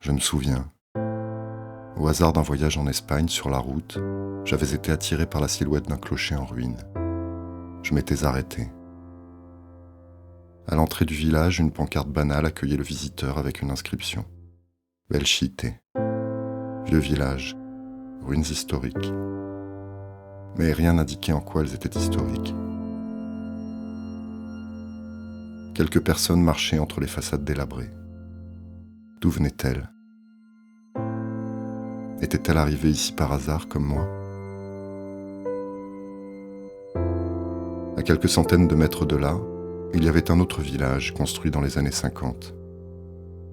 Je me souviens. Au hasard d'un voyage en Espagne, sur la route, j'avais été attiré par la silhouette d'un clocher en ruine. Je m'étais arrêté. À l'entrée du village, une pancarte banale accueillait le visiteur avec une inscription. Belchite. Vieux village. Ruines historiques. Mais rien n'indiquait en quoi elles étaient historiques. Quelques personnes marchaient entre les façades délabrées. D'où venaient-elles ? Était-elle arrivée ici par hasard comme moi ? À quelques centaines de mètres de là, il y avait un autre village construit dans les années 50.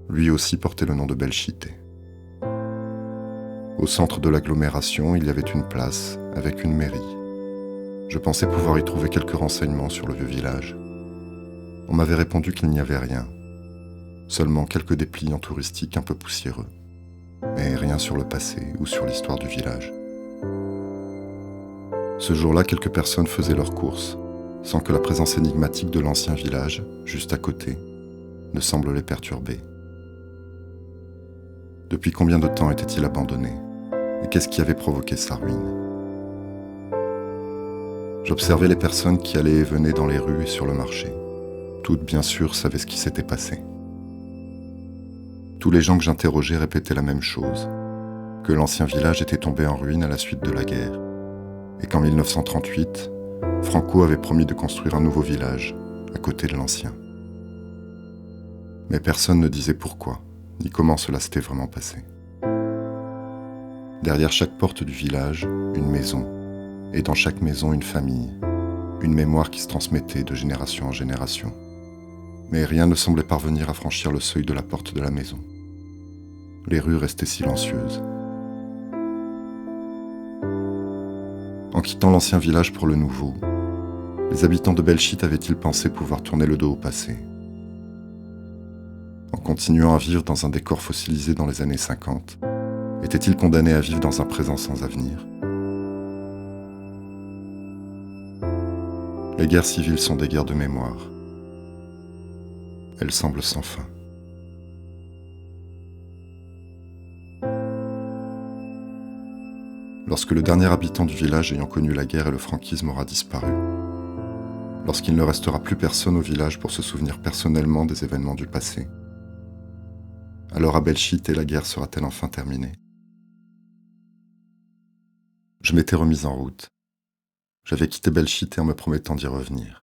Lui aussi portait le nom de Belchite. Au centre de l'agglomération, il y avait une place avec une mairie. Je pensais pouvoir y trouver quelques renseignements sur le vieux village. On m'avait répondu qu'il n'y avait rien, seulement quelques dépliants touristiques un peu poussiéreux, mais rien sur le passé ou sur l'histoire du village. Ce jour-là, quelques personnes faisaient leurs courses, sans que la présence énigmatique de l'ancien village, juste à côté, ne semble les perturber. Depuis combien de temps était-il abandonné ? Et qu'est-ce qui avait provoqué sa ruine ? J'observais les personnes qui allaient et venaient dans les rues et sur le marché. Toutes, bien sûr, savaient ce qui s'était passé. Tous les gens que j'interrogeais répétaient la même chose, que l'ancien village était tombé en ruine à la suite de la guerre, et qu'en 1938, Franco avait promis de construire un nouveau village, à côté de l'ancien. Mais personne ne disait pourquoi, ni comment cela s'était vraiment passé. Derrière chaque porte du village, une maison, et dans chaque maison une famille, une mémoire qui se transmettait de génération en génération. Mais rien ne semblait parvenir à franchir le seuil de la porte de la maison. Les rues restaient silencieuses. En quittant l'ancien village pour le nouveau, les habitants de Belchite avaient-ils pensé pouvoir tourner le dos au passé ? En continuant à vivre dans un décor fossilisé dans les années 50, étaient-ils condamnés à vivre dans un présent sans avenir ? Les guerres civiles sont des guerres de mémoire. Elles semblent sans fin. Lorsque le dernier habitant du village ayant connu la guerre et le franquisme aura disparu, lorsqu'il ne restera plus personne au village pour se souvenir personnellement des événements du passé, alors à Belchite la guerre sera-t-elle enfin terminée ? Je m'étais remis en route. J'avais quitté Belchite en me promettant d'y revenir.